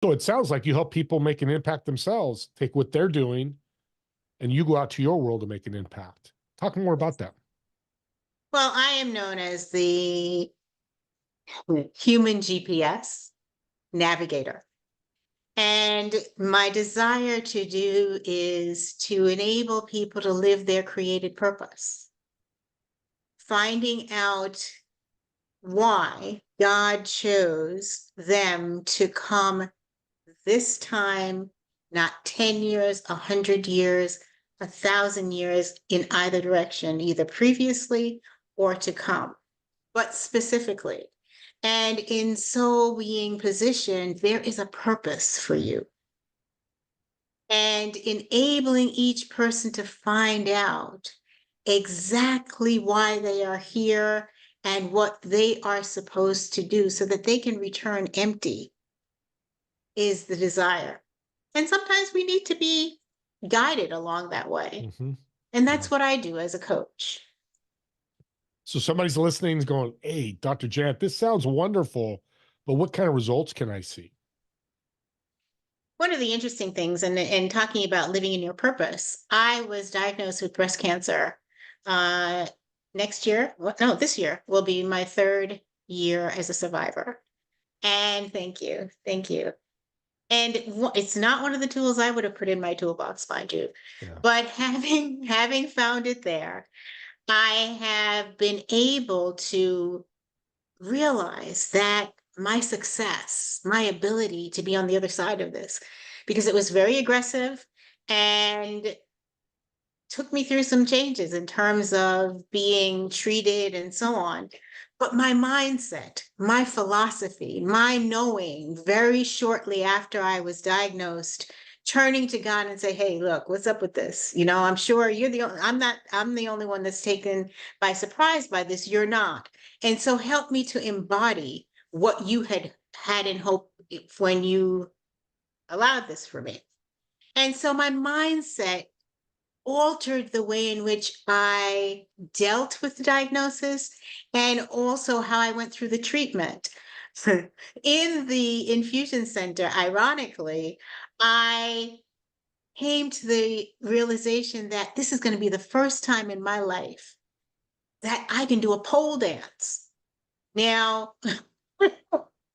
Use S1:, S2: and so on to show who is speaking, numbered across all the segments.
S1: So it sounds like you help people make an impact themselves, take what they're doing, and you go out to your world to make an impact. Talk more about that.
S2: Well, I am known as the human GPS navigator. And my desire to do is to enable people to live their created purpose, finding out why God chose them to come this time, not 10 years, 100 years, 1,000 years in either direction, either previously or to come, but specifically. And in so being positioned, there is a purpose for you. And enabling each person to find out exactly why they are here and what they are supposed to do so that they can return empty is the desire. And sometimes we need to be guided along that way.
S1: Mm-hmm.
S2: And
S1: Yeah.
S2: that's what I do as a coach.
S1: So somebody's listening is going, hey, Dr. Janet, this sounds wonderful, but what kind of results can I see?
S2: One of the interesting things, and talking about living in your purpose, I was diagnosed with breast cancer next year. No, this year will be my 3rd year as a survivor. And thank you. Thank you. And it's not one of the tools I would have put in my toolbox, mind you.
S1: Yeah.
S2: But having found it there, I have been able to realize that my success, my ability to be on the other side of this, because it was very aggressive and took me through some changes in terms of being treated and so on. But my mindset, my philosophy, my knowing very shortly after I was diagnosed, turning to God and say, hey, look, what's up with this? You know, I'm sure you're the only, I'm the only one that's taken by surprise by this. You're not. And so help me to embody what you had in hope when you allowed this for me. And so my mindset altered the way in which I dealt with the diagnosis and also how I went through the treatment. In the infusion center, ironically, I came to the realization that this is going to be the first time in my life that I can do a pole dance. Now,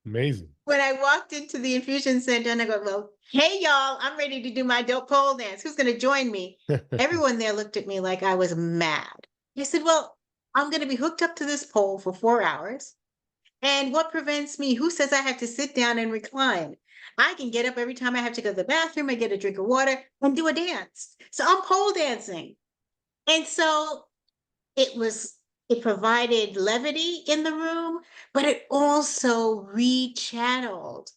S1: Amazing.
S2: when I walked into the infusion center and I go, well, hey, y'all, I'm ready to do my dope pole dance. Who's going to join me? Everyone there looked at me like I was mad. I said, well, I'm going to be hooked up to this pole for 4 hours. And what prevents me? Who says I have to sit down and recline? I can get up every time I have to go to the bathroom, I get a drink of water and do a dance. So I'm pole dancing. And so it was, it provided levity in the room, but it also rechanneled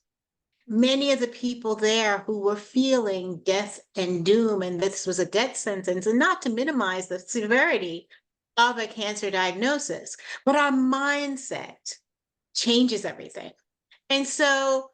S2: many of the people there who were feeling death and doom, and this was a death sentence, and not to minimize the severity of a cancer diagnosis, but our mindset changes everything. And so,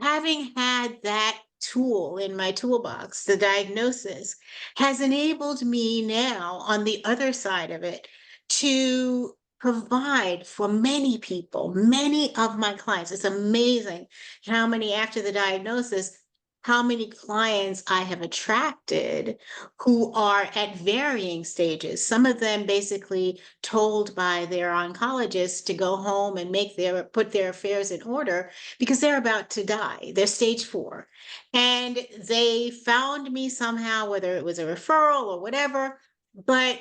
S2: having had that tool in my toolbox, the diagnosis, has enabled me now on the other side of it to provide for many people, many of my clients. It's amazing how many after the diagnosis, how many clients I have attracted who are at varying stages. Some of them basically told by their oncologists to go home and put their affairs in order because they're about to die. They're stage 4. And they found me somehow, whether it was a referral or whatever, but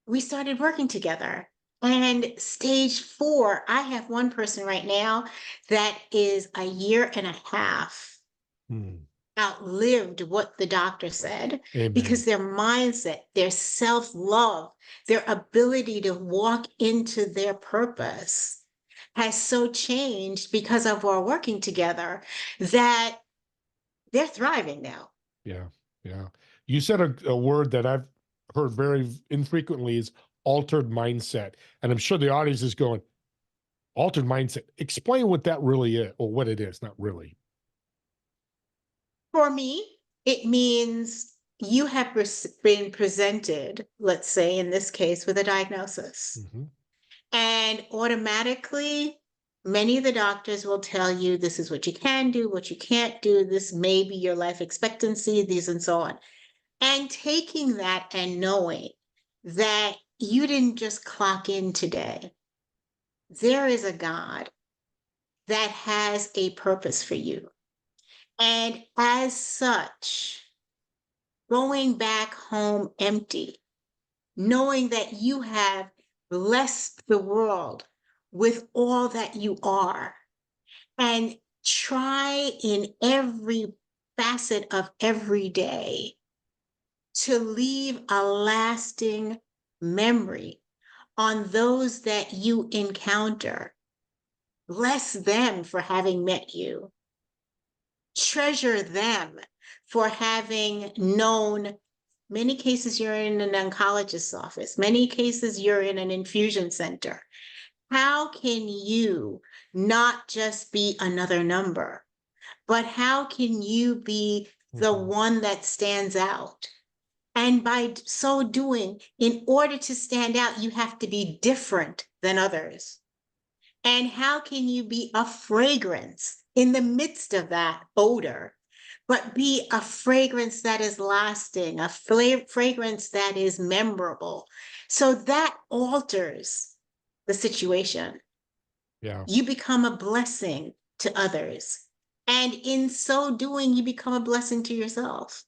S2: we started working together. And stage 4, I have one person right now that is a year and a half outlived what the doctor said.
S1: Amen.
S2: Because their mindset, their self-love, their ability to walk into their purpose has so changed because of our working together that they're thriving now.
S1: Yeah. Yeah. You said a word that I've heard very infrequently is altered mindset. And I'm sure the audience is going, altered mindset. Explain what that really is, or what it is, not really.
S2: For me, it means you have been presented, let's say in this case, with a diagnosis.
S1: Mm-hmm.
S2: And automatically, many of the doctors will tell you this is what you can do, what you can't do, this may be your life expectancy, these and so on. And taking that and knowing that you didn't just clock in today, there is a God that has a purpose for you. And as such, going back home empty, knowing that you have blessed the world with all that you are, and try in every facet of every day to leave a lasting memory on those that you encounter. Bless them for having met you. Treasure them for having known. Many cases you're in an oncologist's office, many cases you're in an infusion center. How can you not just be another number, but how can you be the one that stands out? And by so doing, in order to stand out, you have to be different than others. And how can you be a fragrance in the midst of that odor, but be a fragrance that is lasting, a fragrance that is memorable? So that alters the situation.
S1: Yeah.
S2: You become a blessing to others. And in so doing, you become a blessing to yourself.